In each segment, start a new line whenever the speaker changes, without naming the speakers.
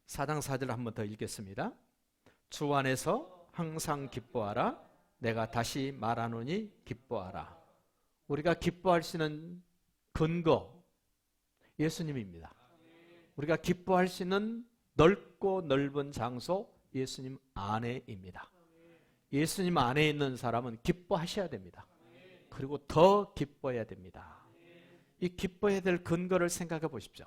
4장 4절 한 번 더 읽겠습니다. 주 안에서 항상 기뻐하라. 내가 다시 말하노니 기뻐하라. 우리가 기뻐할 수 있는 근거 예수님입니다. 우리가 기뻐할 수 있는 넓고 넓은 장소 예수님 안에입니다. 예수님 안에 있는 사람은 기뻐하셔야 됩니다. 그리고 더 기뻐해야 됩니다. 이 기뻐해야 될 근거를 생각해 보십시오.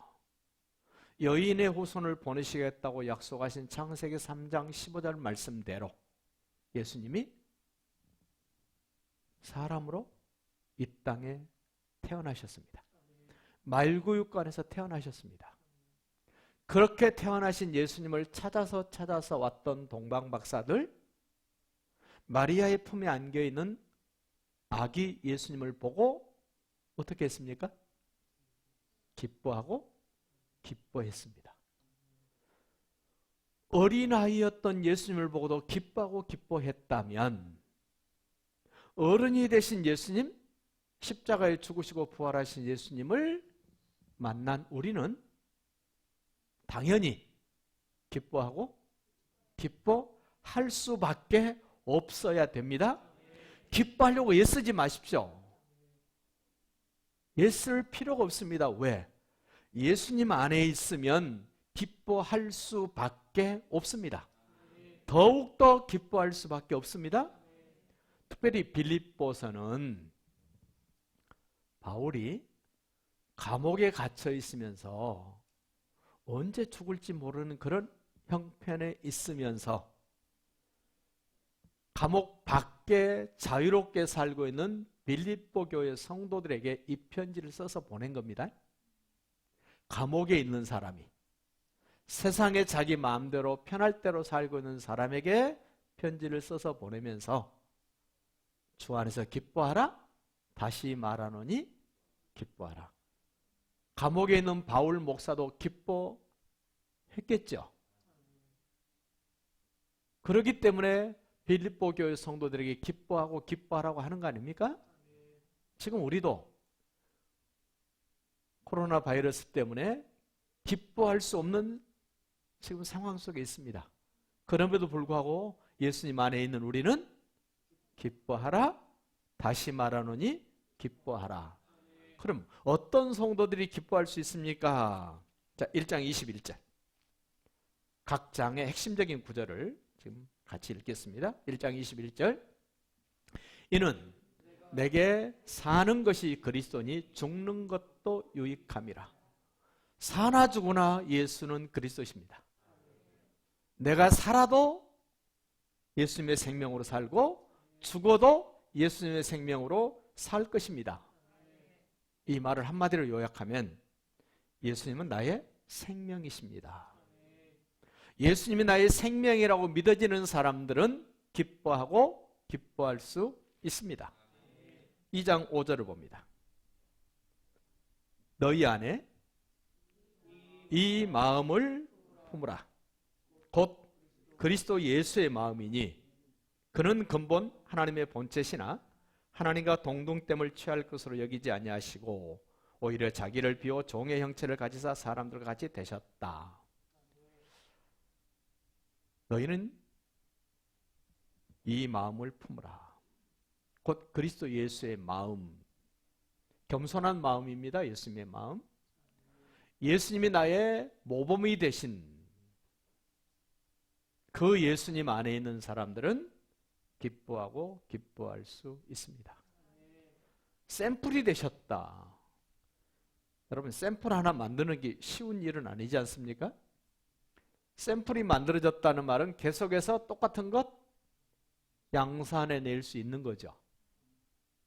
여인의 후손을 보내시겠다고 약속하신 창세기 3장 15절 말씀대로 예수님이 사람으로 이 땅에 태어나셨습니다. 말구육관에서 태어나셨습니다. 그렇게 태어나신 예수님을 찾아서 왔던 동방박사들, 마리아의 품에 안겨있는 아기 예수님을 보고 어떻게 했습니까? 기뻐하고 기뻐했습니다. 어린아이였던 예수님을 보고도 기뻐하고 기뻐했다면 어른이 되신 예수님, 십자가에 죽으시고 부활하신 예수님을 만난 우리는 당연히 기뻐하고 기뻐할 수밖에 없어야 됩니다. 기뻐하려고 애쓰지 마십시오. 애쓸 필요가 없습니다. 왜? 예수님 안에 있으면 기뻐할 수밖에 없습니다. 더욱더 기뻐할 수밖에 없습니다. 특별히 빌립보서는 바울이 감옥에 갇혀 있으면서 언제 죽을지 모르는 그런 형편에 있으면서 감옥 밖에 자유롭게 살고 있는 빌립보 교회 성도들에게 이 편지를 써서 보낸 겁니다. 감옥에 있는 사람이 세상에 자기 마음대로 편할 대로 살고 있는 사람에게 편지를 써서 보내면서 주 안에서 기뻐하라. 다시 말하노니 기뻐하라. 감옥에 있는 바울 목사도 기뻐했겠죠. 그렇기 때문에 빌립보 교회 성도들에게 기뻐하고 기뻐하라고 하는 거 아닙니까? 지금 우리도 코로나 바이러스 때문에 기뻐할 수 없는 지금 상황 속에 있습니다. 그럼에도 불구하고 예수님 안에 있는 우리는 기뻐하라. 다시 말하노니 기뻐하라. 그럼 어떤 성도들이 기뻐할 수 있습니까? 자, 1장 21절. 각 장의 핵심적인 구절을 지금 같이 읽겠습니다. 1장 21절. 이는 내게 사는 것이 그리스도니 죽는 것도 유익함이라. 사나 죽으나 예수는 그리스도십니다. 내가 살아도 예수님의 생명으로 살고 죽어도 예수님의 생명으로 살 것입니다. 이 말을 한마디로 요약하면 예수님은 나의 생명이십니다. 예수님이 나의 생명이라고 믿어지는 사람들은 기뻐하고 기뻐할 수 있습니다. 2장 5절을 봅니다. 너희 안에 이 마음을 품으라. 곧 그리스도 예수의 마음이니 그는 근본 하나님의 본체시나 하나님과 동등됨을 취할 것으로 여기지 아니하시고 오히려 자기를 비워 종의 형체를 가지사 사람들과 같이 되셨다. 너희는 이 마음을 품으라. 곧 그리스도 예수의 마음, 겸손한 마음입니다. 예수님의 마음. 예수님이 나의 모범이 되신 그 예수님 안에 있는 사람들은 기뻐하고 기뻐할 수 있습니다. 샘플이 되셨다. 여러분, 샘플 하나 만드는 게 쉬운 일은 아니지 않습니까? 샘플이 만들어졌다는 말은 계속해서 똑같은 것 양산해낼 수 있는 거죠.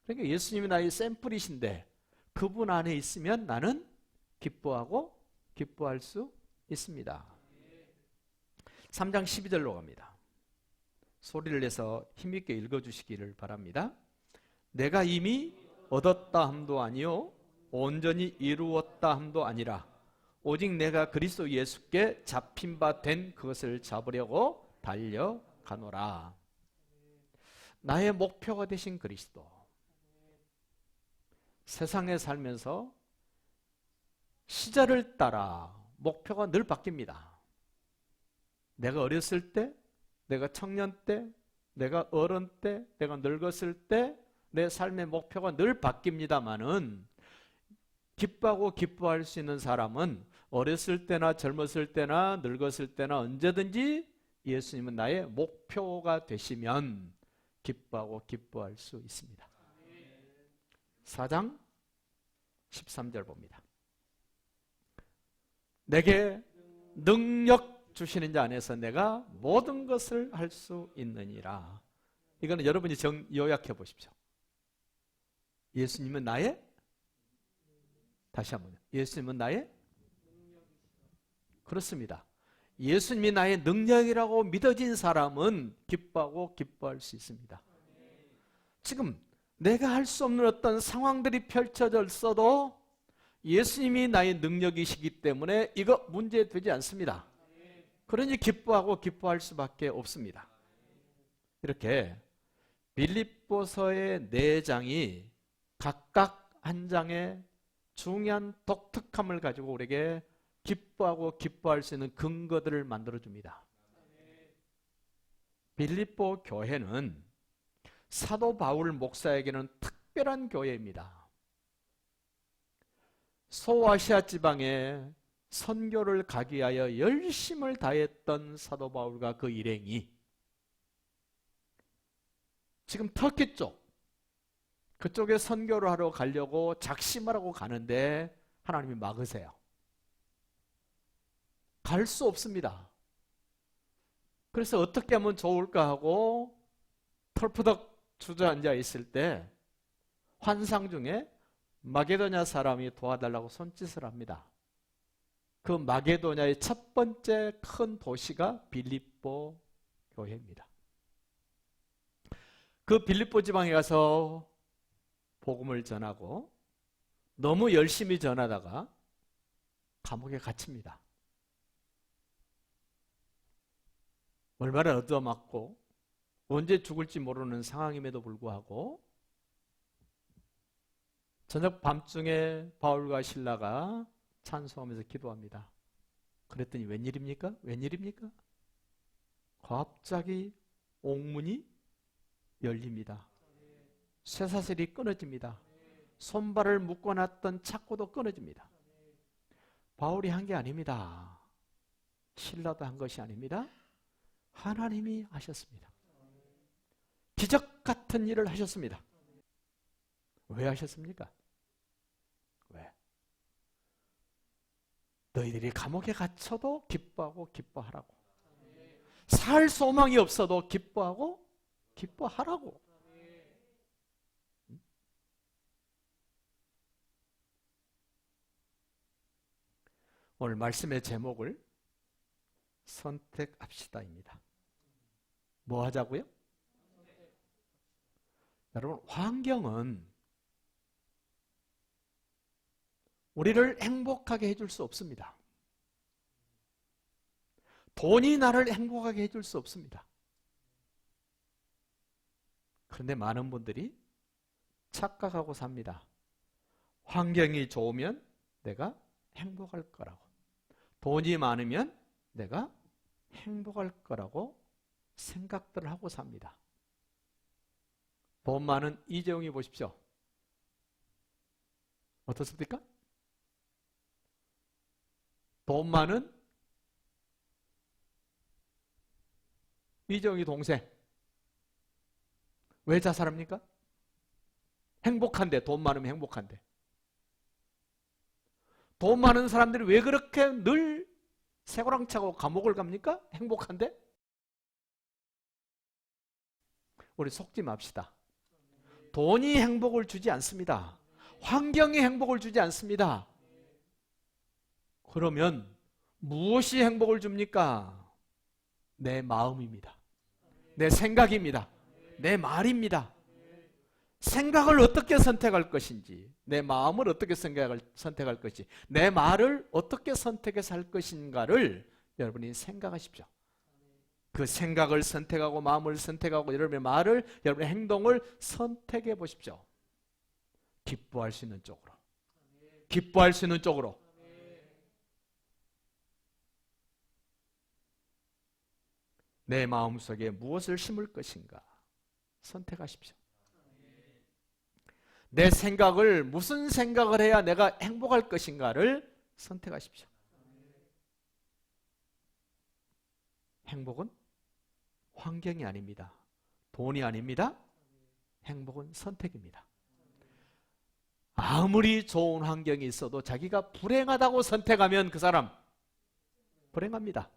그러니까 예수님이 나의 샘플이신데 그분 안에 있으면 나는 기뻐하고 기뻐할 수 있습니다. 3장 12절로 갑니다. 소리를 내서 힘있게 읽어주시기를 바랍니다. 내가 이미 얻었다 함도 아니요 온전히 이루었다 함도 아니라 오직 내가 그리스도 예수께 잡힌 바 된 그것을 잡으려고 달려가노라. 나의 목표가 되신 그리스도. 세상에 살면서 시절을 따라 목표가 늘 바뀝니다. 내가 어렸을 때, 내가 청년 때, 내가 어른 때, 내가 늙었을 때 내 삶의 목표가 늘 바뀝니다마는 기뻐하고 기뻐할 수 있는 사람은 어렸을 때나 젊었을 때나 늙었을 때나 언제든지 예수님은 나의 목표가 되시면 기뻐하고 기뻐할 수 있습니다. 4장 13절 봅니다. 내게 능력 주시는 자 안에서 내가 모든 것을 할 수 있느니라. 이거는 여러분이 요약해 보십시오. 예수님은 나의, 다시 한번, 예수님은 나의, 그렇습니다. 예수님이 나의 능력이라고 믿어진 사람은 기뻐하고 기뻐할 수 있습니다. 지금 내가 할 수 없는 어떤 상황들이 펼쳐져 있어도 예수님이 나의 능력이시기 때문에 이거 문제되지 않습니다. 그러니 기뻐하고 기뻐할 수밖에 없습니다. 이렇게 빌립보서의 4장이 각각 한 장의 중요한 독특함을 가지고 우리에게 기뻐하고 기뻐할 수 있는 근거들을 만들어줍니다. 빌립보 교회는 사도 바울 목사에게는 특별한 교회입니다. 소아시아 지방에 선교를 가기 위하여 열심을 다했던 사도 바울과 그 일행이 지금 터키 쪽, 그쪽에 선교를 하러 가려고 작심을 하고 가는데 하나님이 막으세요. 갈 수 없습니다. 그래서 어떻게 하면 좋을까 하고 털푸덕 주저앉아 있을 때 환상 중에 마게도냐 사람이 도와달라고 손짓을 합니다. 그 마게도냐의 첫 번째 큰 도시가 빌립보 교회입니다. 그 빌립보 지방에 가서 복음을 전하고 너무 열심히 전하다가 감옥에 갇힙니다. 얼마나 얻어맞고 언제 죽을지 모르는 상황임에도 불구하고 저녁 밤중에 바울과 실라가 찬송하면서 기도합니다. 그랬더니 웬일입니까? 웬일입니까? 갑자기 옥문이 열립니다. 쇠사슬이 끊어집니다. 손발을 묶어놨던 착고도 끊어집니다. 바울이 한 게 아닙니다. 실라도 한 것이 아닙니다. 하나님이 하셨습니다. 기적 같은 일을 하셨습니다. 왜 하셨습니까? 왜? 너희들이 감옥에 갇혀도 기뻐하고 기뻐하라고. 살 소망이 없어도 기뻐하고 기뻐하라고. 오늘 말씀의 제목을 선택합시다입니다. 뭐 하자고요? 여러분, 환경은 우리를 행복하게 해줄 수 없습니다. 돈이 나를 행복하게 해줄 수 없습니다. 그런데 많은 분들이 착각하고 삽니다. 환경이 좋으면 내가 행복할 거라고. 돈이 많으면 내가 행복할 거라고 생각들을 하고 삽니다. 돈 많은 이재용이 보십시오. 어떻습니까? 돈 많은 이재용이 동생. 왜 자살합니까? 행복한데, 돈 많으면 행복한데. 돈 많은 사람들이 왜 그렇게 늘 쇠고랑차고 감옥을 갑니까? 행복한데? 우리 속지 맙시다. 돈이 행복을 주지 않습니다. 환경이 행복을 주지 않습니다. 그러면 무엇이 행복을 줍니까? 내 마음입니다. 내 생각입니다. 내 말입니다. 생각을 어떻게 선택할 것인지, 내 마음을 어떻게 선택할 것인지, 내 말을 어떻게 선택해서 할 것인가를 여러분이 생각하십시오. 그 생각을 선택하고 마음을 선택하고 여러분의 말을, 여러분의 행동을 선택해 보십시오. 기뻐할 수 있는 쪽으로. 기뻐할 수 있는 쪽으로. 내 마음속에 무엇을 심을 것인가 선택하십시오. 내 생각을 무슨 생각을 해야 내가 행복할 것인가를 선택하십시오. 행복은 환경이 아닙니다. 돈이 아닙니다. 행복은 선택입니다. 아무리 좋은 환경이 있어도 자기가 불행하다고 선택하면 그 사람 불행합니다.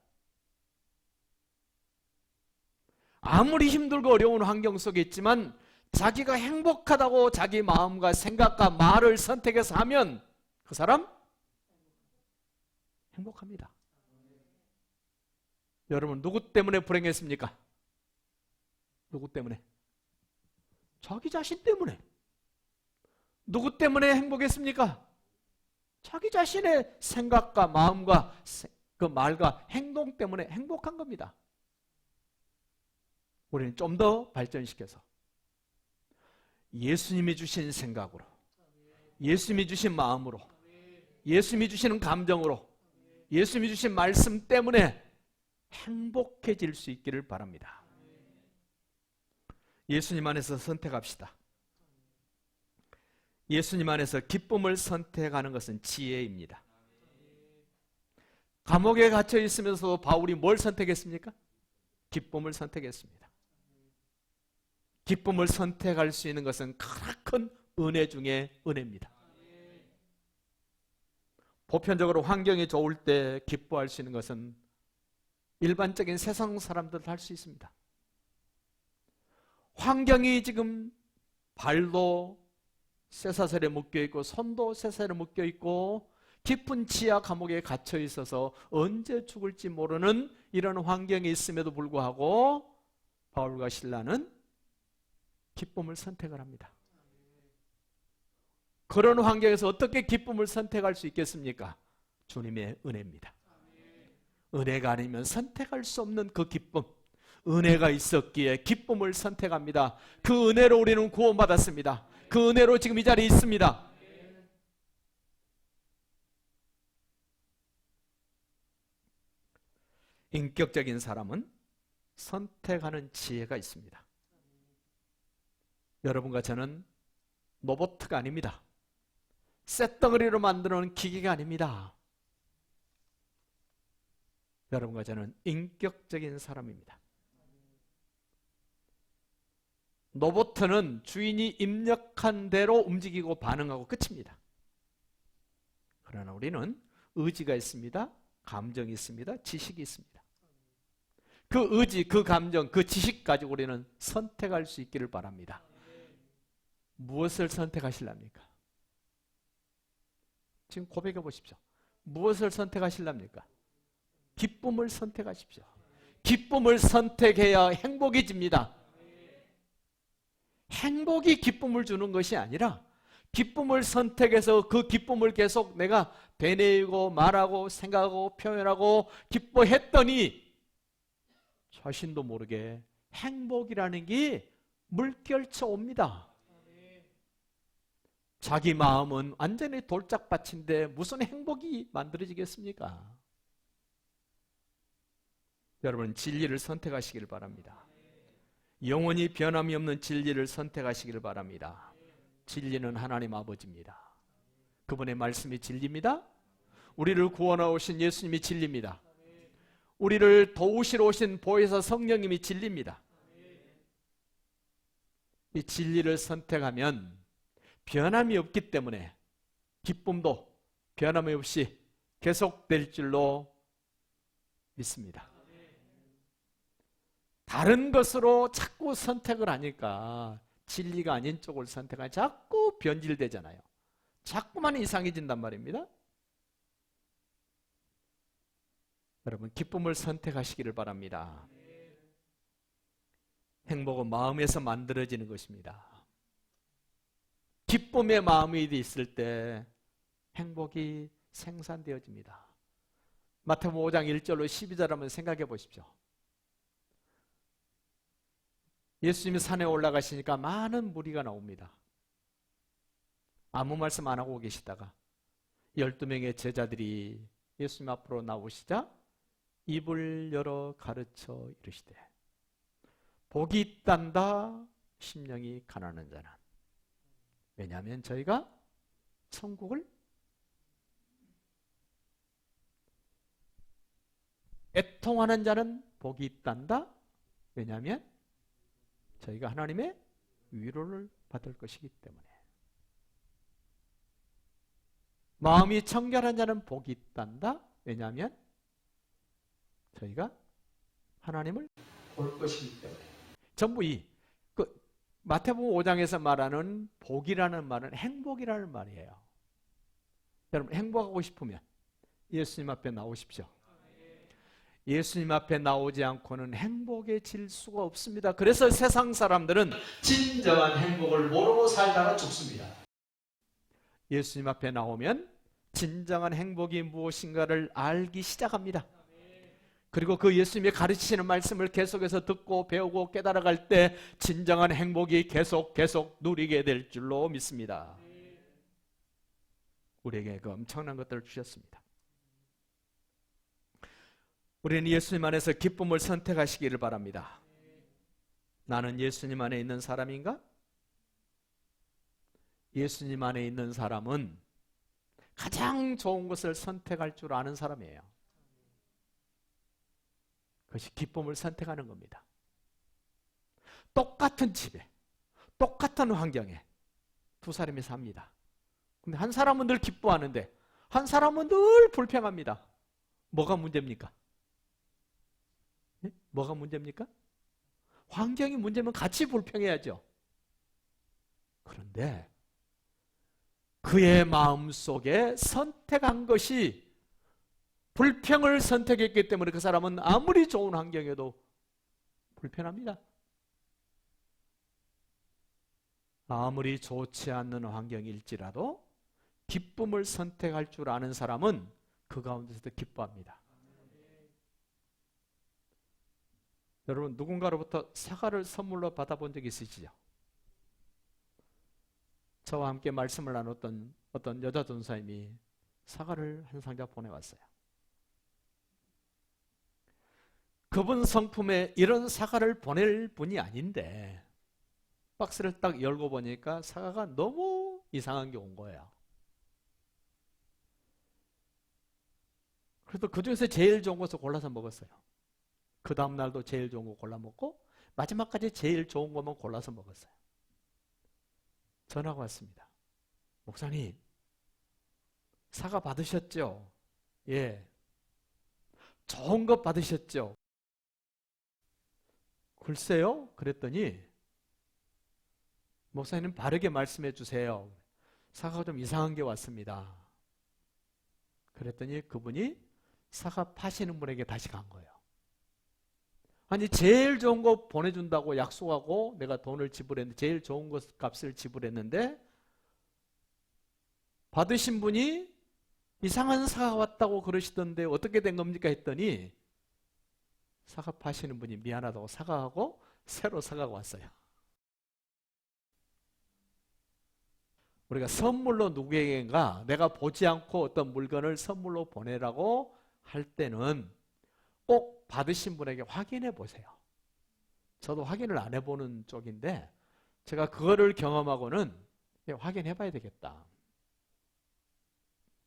아무리 힘들고 어려운 환경 속에 있지만 자기가 행복하다고 자기 마음과 생각과 말을 선택해서 하면 그 사람 행복합니다. 여러분 누구 때문에 불행했습니까? 누구 때문에? 자기 자신 때문에. 누구 때문에 행복했습니까? 자기 자신의 생각과 마음과 그 말과 행동 때문에 행복한 겁니다. 우리는 좀 더 발전시켜서 예수님이 주신 생각으로, 예수님이 주신 마음으로, 예수님이 주시는 감정으로, 예수님이 주신 말씀 때문에 행복해질 수 있기를 바랍니다. 예수님 안에서 선택합시다. 예수님 안에서 기쁨을 선택하는 것은 지혜입니다. 감옥에 갇혀 있으면서도 바울이 뭘 선택했습니까? 기쁨을 선택했습니다. 기쁨을 선택할 수 있는 것은 크나큰 은혜 중에 은혜입니다. 보편적으로 환경이 좋을 때 기뻐할 수 있는 것은 일반적인 세상 사람들도 할 수 있습니다. 환경이 지금 발도 쇠사슬에 묶여있고 손도 쇠사슬에 묶여있고 깊은 지하 감옥에 갇혀 있어서 언제 죽을지 모르는 이런 환경이 있음에도 불구하고 바울과 실라는 기쁨을 선택을 합니다. 그런 환경에서 어떻게 기쁨을 선택할 수 있겠습니까? 주님의 은혜입니다. 은혜가 아니면 선택할 수 없는 그 기쁨, 은혜가 있었기에 기쁨을 선택합니다. 그 은혜로 우리는 구원받았습니다. 그 은혜로 지금 이 자리에 있습니다. 인격적인 사람은 선택하는 지혜가 있습니다. 여러분과 저는 로봇가 아닙니다. 쇳덩어리로 만들어놓은 기계가 아닙니다. 여러분과 저는 인격적인 사람입니다. 로봇은 주인이 입력한 대로 움직이고 반응하고 끝입니다. 그러나 우리는 의지가 있습니다. 감정이 있습니다. 지식이 있습니다. 그 의지, 그 감정, 그 지식 가지고 우리는 선택할 수 있기를 바랍니다. 무엇을 선택하실랍니까? 지금 고백해 보십시오. 무엇을 선택하실랍니까? 기쁨을 선택하십시오. 기쁨을 선택해야 행복해집니다. 행복이 기쁨을 주는 것이 아니라 기쁨을 선택해서 그 기쁨을 계속 내가 되뇌이고 말하고 생각하고 표현하고 기뻐했더니 자신도 모르게 행복이라는 게 물결쳐 옵니다. 자기 마음은 완전히 돌짝밭인데 무슨 행복이 만들어지겠습니까? 여러분 진리를 선택하시길 바랍니다. 영원히 변함이 없는 진리를 선택하시길 바랍니다. 진리는 하나님 아버지입니다. 그분의 말씀이 진리입니다. 우리를 구원하러 오신 예수님이 진리입니다. 우리를 도우시러 오신 보혜사 성령님이 진리입니다. 이 진리를 선택하면 변함이 없기 때문에 기쁨도 변함이 없이 계속될 줄로 믿습니다. 다른 것으로 자꾸 선택을 하니까 진리가 아닌 쪽을 선택하니 자꾸 변질되잖아요. 자꾸만 이상해진단 말입니다. 여러분 기쁨을 선택하시기를 바랍니다. 행복은 마음에서 만들어지는 것입니다. 기쁨의 마음이 있을 때 행복이 생산되어집니다. 마태복음 5장 1절로 12절 한번 생각해 보십시오. 예수님이 산에 올라가시니까 많은 무리가 나옵니다. 아무 말씀 안 하고 계시다가 12명의 제자들이 예수님 앞으로 나오시자 입을 열어 가르쳐 이르시되 복이 있단다 심령이 가난한 자는. 왜냐하면 저희가 천국을 애통하는 자는 복이 있단다. 왜냐하면 저희가 하나님의 위로를 받을 것이기 때문에. 마음이 청결한 자는 복이 있단다. 왜냐하면 저희가 하나님을 볼 것이기 때문에. 전부 마태복음 5장에서 말하는 복이라는 말은 행복이라는 말이에요. 여러분 행복하고 싶으면 예수님 앞에 나오십시오. 예수님 앞에 나오지 않고는 행복해질 수가 없습니다. 그래서 세상 사람들은 진정한 행복을 모르고 살다가 죽습니다. 예수님 앞에 나오면 진정한 행복이 무엇인가를 알기 시작합니다. 그리고 그 예수님이 가르치시는 말씀을 계속해서 듣고 배우고 깨달아갈 때 진정한 행복이 계속 누리게 될 줄로 믿습니다. 우리에게 그 엄청난 것들을 주셨습니다. 우리는 예수님 안에서 기쁨을 선택하시기를 바랍니다. 나는 예수님 안에 있는 사람인가? 예수님 안에 있는 사람은 가장 좋은 것을 선택할 줄 아는 사람이에요. 그것이 기쁨을 선택하는 겁니다. 똑같은 집에, 똑같은 환경에 두 사람이 삽니다. 근데 한 사람은 늘 기뻐하는데 한 사람은 늘 불평합니다. 뭐가 문제입니까? 네? 뭐가 문제입니까? 환경이 문제면 같이 불평해야죠. 그런데 그의 마음속에 선택한 것이 불평을 선택했기 때문에 그 사람은 아무리 좋은 환경에도 불편합니다. 아무리 좋지 않는 환경일지라도 기쁨을 선택할 줄 아는 사람은 그 가운데서도 기뻐합니다. 여러분 누군가로부터 사과를 선물로 받아본 적이 있으시죠? 저와 함께 말씀을 나눴던 어떤 여자 전사님이 사과를 한 상자 보내왔어요. 그분 성품에 이런 사과를 보낼 분이 아닌데 박스를 딱 열고 보니까 사과가 너무 이상한 게 온 거예요. 그래도 그 중에서 제일 좋은 것을 골라서 먹었어요. 그 다음 날도 제일 좋은 거 골라 먹고 마지막까지 제일 좋은 것만 골라서 먹었어요. 전화가 왔습니다. 목사님, 사과 받으셨죠? 예. 좋은 것 받으셨죠? 글쎄요? 그랬더니 목사님 바르게 말씀해 주세요. 사과가 좀 이상한 게 왔습니다. 그랬더니 그분이 사과 파시는 분에게 다시 간 거예요. 아니 제일 좋은 거 보내준다고 약속하고 내가 돈을 지불했는데 제일 좋은 것 값을 지불했는데 받으신 분이 이상한 사과가 왔다고 그러시던데 어떻게 된 겁니까 했더니 사과 파시는 분이 미안하다고 사과하고 새로 사과가 왔어요. 우리가 선물로 누구에게인가 내가 보지 않고 어떤 물건을 선물로 보내라고 할 때는 꼭 받으신 분에게 확인해 보세요. 저도 확인을 안 해보는 쪽인데 제가 그거를 경험하고는 확인해 봐야 되겠다.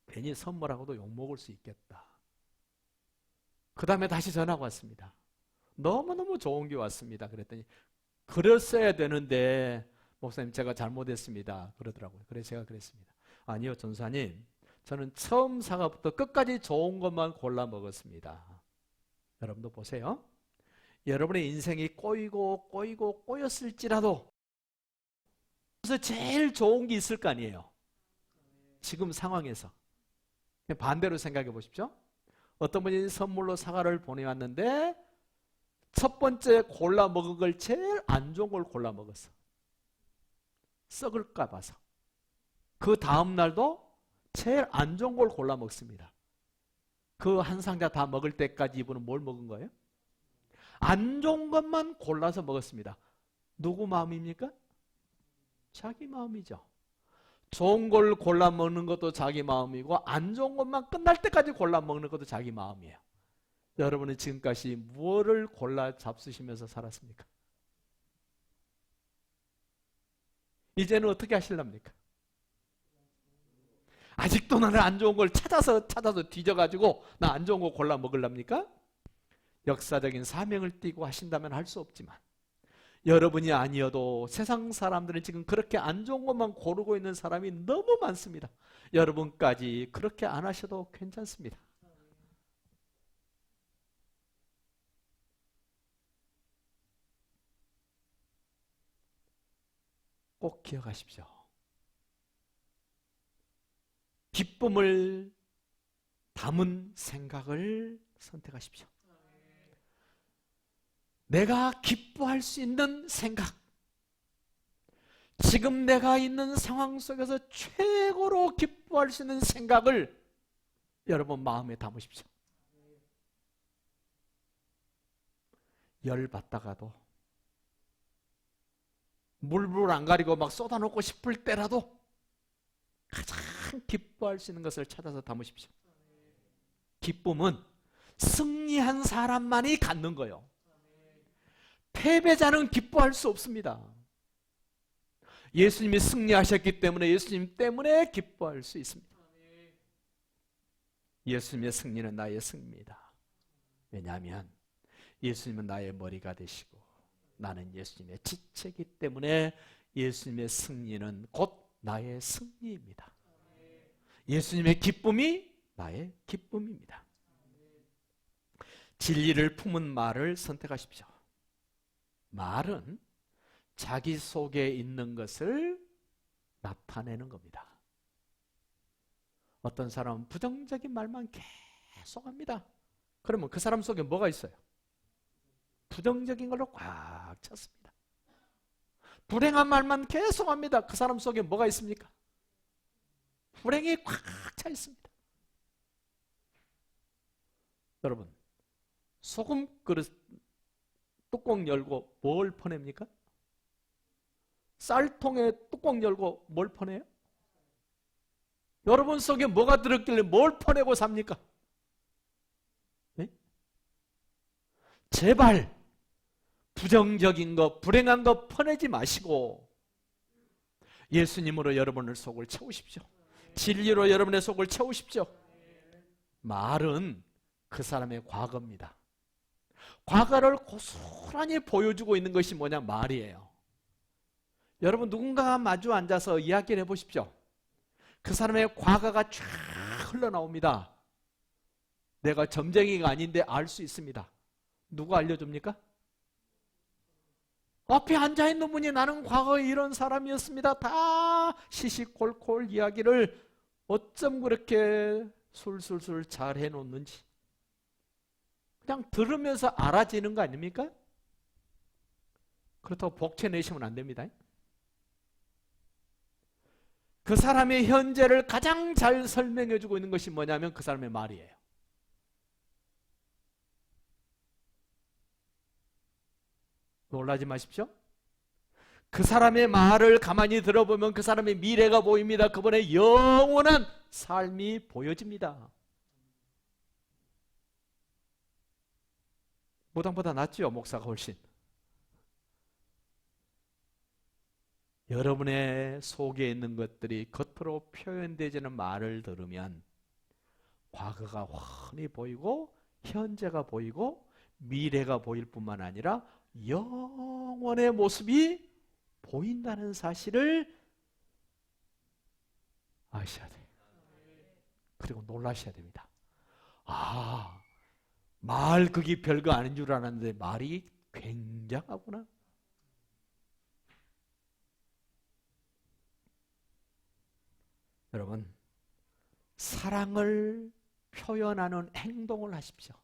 괜히 선물하고도 욕먹을 수 있겠다. 그 다음에 다시 전화가 왔습니다. 너무너무 좋은 게 왔습니다. 그랬더니 그랬어야 되는데 목사님 제가 잘못했습니다. 그러더라고요. 그래서 제가 그랬습니다. 아니요 전사님, 저는 처음 사과부터 끝까지 좋은 것만 골라 먹었습니다. 여러분도 보세요. 여러분의 인생이 꼬였을지라도 그래서 제일 좋은 게 있을 거 아니에요. 지금 상황에서. 반대로 생각해 보십시오. 어떤 분이 선물로 사과를 보내왔는데 첫 번째 골라 먹은 걸 제일 안 좋은 걸 골라 먹었어. 썩을까 봐서. 그 다음 날도 제일 안 좋은 걸 골라 먹습니다. 그 한 상자 다 먹을 때까지 이분은 뭘 먹은 거예요? 안 좋은 것만 골라서 먹었습니다. 누구 마음입니까? 자기 마음이죠. 좋은 걸 골라 먹는 것도 자기 마음이고 안 좋은 것만 끝날 때까지 골라 먹는 것도 자기 마음이에요. 여러분은 지금까지 무엇을 골라 잡수시면서 살았습니까? 이제는 어떻게 하실랍니까? 아직도 나는 안 좋은 걸 찾아서 뒤져가지고 나 안 좋은 거 골라 먹으랍니까? 역사적인 사명을 띠고 하신다면 할 수 없지만 여러분이 아니어도 세상 사람들은 지금 그렇게 안 좋은 것만 고르고 있는 사람이 너무 많습니다. 여러분까지 그렇게 안 하셔도 괜찮습니다. 꼭 기억하십시오. 기쁨을 담은 생각을 선택하십시오. 내가 기뻐할 수 있는 생각, 지금 내가 있는 상황 속에서 최고로 기뻐할 수 있는 생각을 여러분 마음에 담으십시오. 열받다가도 물불 안 가리고 막 쏟아놓고 싶을 때라도 가장 기뻐할 수 있는 것을 찾아서 담으십시오. 기쁨은 승리한 사람만이 갖는 거예요. 패배자는 기뻐할 수 없습니다. 예수님이 승리하셨기 때문에 예수님 때문에 기뻐할 수 있습니다. 예수님의 승리는 나의 승리입니다. 왜냐하면 예수님은 나의 머리가 되시고 나는 예수님의 지체이기 때문에 예수님의 승리는 곧 나의 승리입니다. 예수님의 기쁨이 나의 기쁨입니다. 진리를 품은 말을 선택하십시오. 말은 자기 속에 있는 것을 나타내는 겁니다. 어떤 사람은 부정적인 말만 계속 합니다. 그러면 그 사람 속에 뭐가 있어요? 부정적인 걸로 꽉 찼습니다. 불행한 말만 계속 합니다. 그 사람 속에 뭐가 있습니까? 불행이 꽉 차 있습니다. 여러분, 소금 그릇 뚜껑 열고 뭘 퍼냅니까? 쌀통에 뚜껑 열고 뭘 퍼내요? 여러분 속에 뭐가 들었길래 뭘 퍼내고 삽니까? 네? 제발 부정적인 거, 불행한 거 퍼내지 마시고 예수님으로 여러분의 속을 채우십시오. 진리로 여러분의 속을 채우십시오. 말은 그 사람의 과거입니다. 과거를 고스란히 보여주고 있는 것이 뭐냐? 말이에요. 여러분 누군가가 마주 앉아서 이야기를 해보십시오. 그 사람의 과거가 쫙 흘러나옵니다. 내가 점쟁이가 아닌데 알 수 있습니다. 누가 알려줍니까? 앞에 앉아있는 분이 나는 과거에 이런 사람이었습니다. 다 시시콜콜 이야기를 어쩜 그렇게 술술술 잘 해놓는지 그냥 들으면서 알아지는 거 아닙니까? 그렇다고 복채 내시면 안 됩니다. 그 사람의 현재를 가장 잘 설명해주고 있는 것이 뭐냐면 그 사람의 말이에요. 놀라지 마십시오. 그 사람의 말을 가만히 들어보면 그 사람의 미래가 보입니다. 그분의 영원한 삶이 보여집니다. 무당보다 낫지요, 목사가 훨씬. 여러분의 속에 있는 것들이 겉으로 표현되지는 말을 들으면 과거가 훤히 보이고 현재가 보이고 미래가 보일 뿐만 아니라 영원의 모습이 보인다는 사실을 아셔야 돼요. 그리고 놀라셔야 됩니다. 아, 말 그게 별거 아닌 줄 알았는데 말이 굉장하구나. 여러분, 사랑을 표현하는 행동을 하십시오.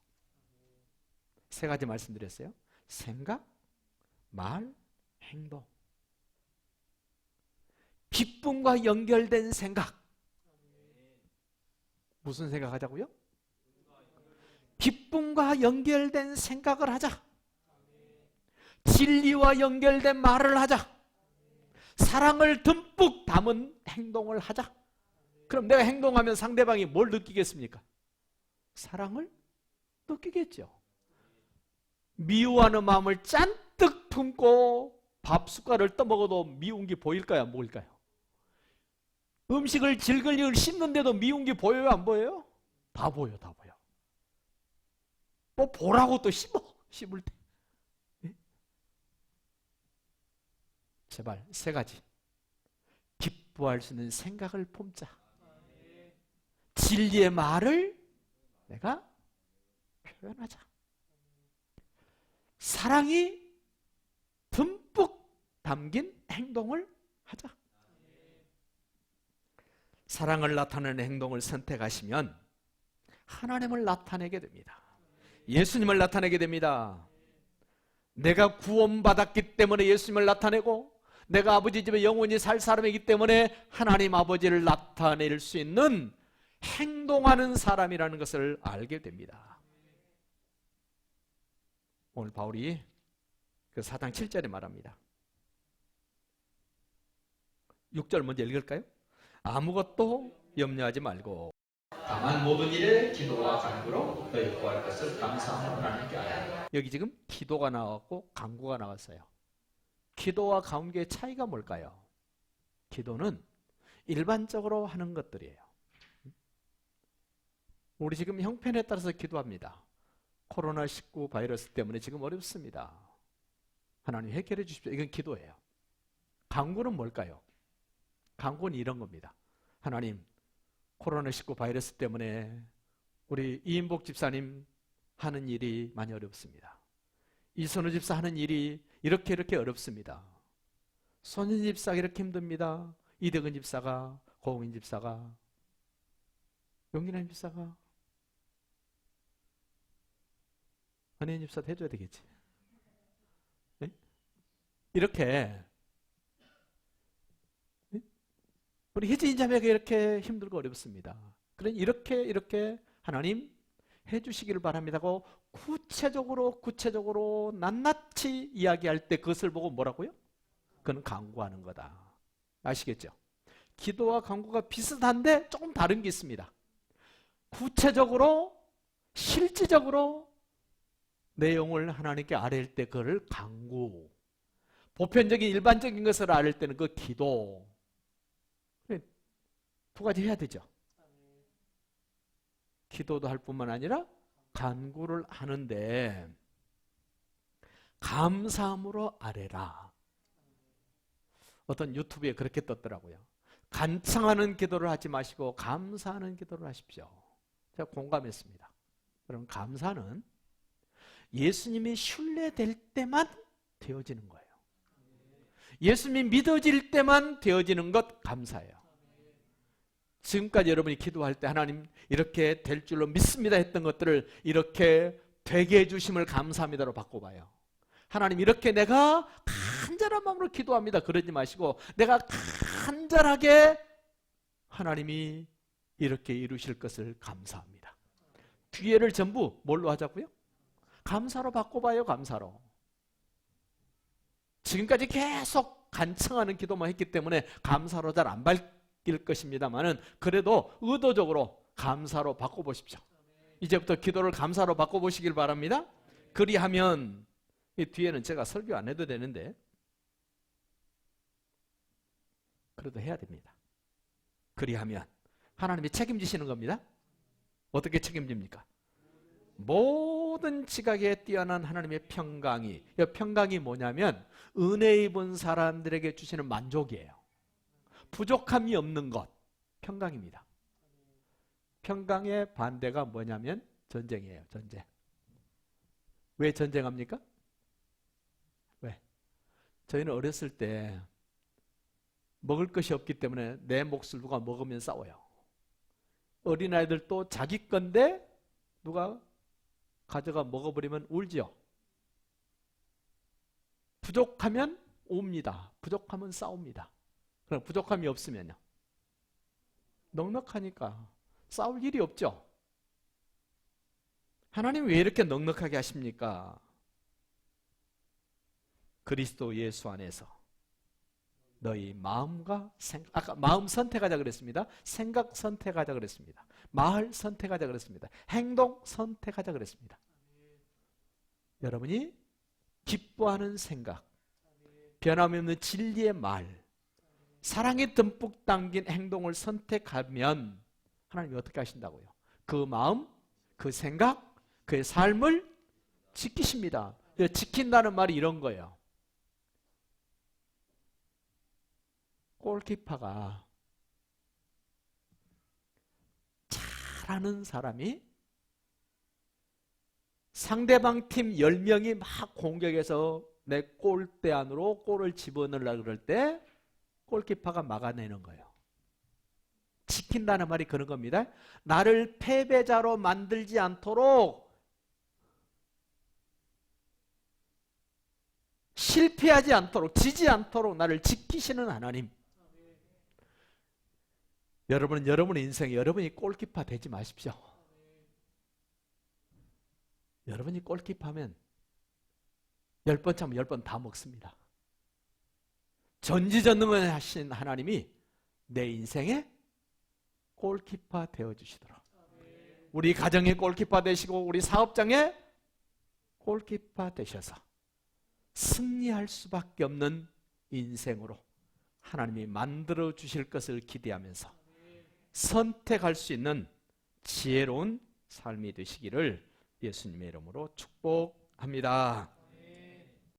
세 가지 말씀드렸어요. 생각, 말, 행동. 기쁨과 연결된 생각. 무슨 생각하자고요? 기쁨과 연결된 생각을 하자. 진리와 연결된 말을 하자. 사랑을 듬뿍 담은 행동을 하자. 그럼 내가 행동하면 상대방이 뭘 느끼겠습니까? 사랑을 느끼겠죠. 미워하는 마음을 잔뜩 품고 밥 숟갈을 떠먹어도 미운 게 보일까요? 안 보일까요? 음식을 질글질 씹는데도 미운 게 보여요? 안 보여요? 다 보여, 다 보여. 뭐 보라고 또 씹을 때. 네? 제발 세 가지. 기뻐할 수 있는 생각을 품자. 진리의 말을 내가 표현하자. 사랑이 듬뿍 담긴 행동을 하자. 사랑을 나타내는 행동을 선택하시면 하나님을 나타내게 됩니다. 예수님을 나타내게 됩니다. 내가 구원받았기 때문에 예수님을 나타내고, 내가 아버지 집에 영원히 살 사람이기 때문에 하나님 아버지를 나타낼 수 있는 행동하는 사람이라는 것을 알게 됩니다. 오늘 바울이 그 4장 7절에 말합니다. 6절 먼저 읽을까요? 아무것도 염려하지 말고 다만 모든 일에 기도와 간구로 너희 구할 것을 감사하는 하나님께 알아요. 여기 지금 기도가 나왔고 간구가 나왔어요. 기도와 간구의 차이가 뭘까요? 기도는 일반적으로 하는 것들이에요. 우리 지금 형편에 따라서 기도합니다. 코로나19 바이러스 때문에 지금 어렵습니다. 하나님 해결해 주십시오. 이건 기도예요. 간구는 뭘까요? 간구는 이런 겁니다. 하나님, 코로나19 바이러스 때문에 우리 이인복 집사님 하는 일이 많이 어렵습니다. 이선우 집사 하는 일이 이렇게 어렵습니다. 손인 집사가 이렇게 힘듭니다. 이대근 집사가, 고흥인 집사가, 용기남 집사가, 안혜인 집사도 해줘야 되겠지. 네? 이렇게 우리 희진 자매가 이렇게 힘들고 어렵습니다. 그러니 이렇게 하나님 해주시기를 바랍니다고 구체적으로 낱낱이 이야기할 때 그것을 보고 뭐라고요? 그건 간구하는 거다. 아시겠죠? 기도와 간구가 비슷한데 조금 다른 게 있습니다. 구체적으로 실질적으로 내용을 하나님께 아뢰일 때 그걸 간구, 보편적인 일반적인 것을 아뢰일 때는 그 기도. 두 가지 해야 되죠. 기도도 할 뿐만 아니라 간구를 하는데 감사함으로 아뢰라. 어떤 유튜브에 그렇게 떴더라고요. 간청하는 기도를 하지 마시고 감사하는 기도를 하십시오. 제가 공감했습니다. 그럼 감사는 예수님이 신뢰될 때만 되어지는 거예요. 예수님이 믿어질 때만 되어지는 것 감사예요. 지금까지 여러분이 기도할 때 하나님 이렇게 될 줄로 믿습니다 했던 것들을 이렇게 되게 해주심을 감사합니다로 바꿔봐요. 하나님 이렇게 내가 간절한 마음으로 기도합니다 그러지 마시고 내가 간절하게 하나님이 이렇게 이루실 것을 감사합니다. 뒤에를 전부 뭘로 하자고요? 감사로 바꿔봐요. 감사로. 지금까지 계속 간청하는 기도만 했기 때문에 감사로 잘 안 바뀔 것입니다만은 그래도 의도적으로 감사로 바꿔보십시오. 이제부터 기도를 감사로 바꿔보시길 바랍니다. 그리하면 이 뒤에는 제가 설교 안 해도 되는데 그래도 해야 됩니다. 그리하면 하나님이 책임지시는 겁니다. 어떻게 책임집니까? 모든 지각에 뛰어난 하나님의 평강이, 이 평강이 뭐냐면 은혜 입은 사람들에게 주시는 만족이에요. 부족함이 없는 것, 평강입니다. 평강의 반대가 뭐냐면 전쟁이에요. 전쟁. 왜 전쟁합니까? 왜? 저희는 어렸을 때 먹을 것이 없기 때문에 내 몫을 누가 먹으면 싸워요. 어린아이들도 자기 건데 누가 가져가 먹어버리면 울지요. 부족하면 옵니다. 부족하면 싸웁니다. 그럼 부족함이 없으면요? 넉넉하니까 싸울 일이 없죠. 하나님 왜 이렇게 넉넉하게 하십니까? 그리스도 예수 안에서 너희 마음과 생각, 아까 마음 선택하자 그랬습니다. 생각 선택하자 그랬습니다. 말 선택하자 그랬습니다. 행동 선택하자 그랬습니다. 여러분이 기뻐하는 생각, 변함없는 진리의 말, 사랑이 듬뿍 담긴 행동을 선택하면 하나님이 어떻게 하신다고요? 그 마음, 그 생각, 그의 삶을 지키십니다. 지킨다는 말이 이런 거예요. 골키퍼가 잘하는 사람이 상대방 팀 10명이 막 공격해서 내 골대 안으로 골을 집어넣으려고 그럴 때 골키퍼가 막아내는 거예요. 지킨다는 말이 그런 겁니다. 나를 패배자로 만들지 않도록, 실패하지 않도록, 지지 않도록 나를 지키시는 하나님. 여러분은 여러분의 인생에 여러분이 골키퍼 되지 마십시오. 여러분이 골키퍼 하면 10번 차면 10번 다 먹습니다. 전지전능을 하신 하나님이 내 인생에 골키퍼 되어주시도록, 우리 가정의 골키퍼 되시고 우리 사업장의 골키퍼 되셔서 승리할 수밖에 없는 인생으로 하나님이 만들어 주실 것을 기대하면서 선택할 수 있는 지혜로운 삶이 되시기를 예수님의 이름으로 축복합니다.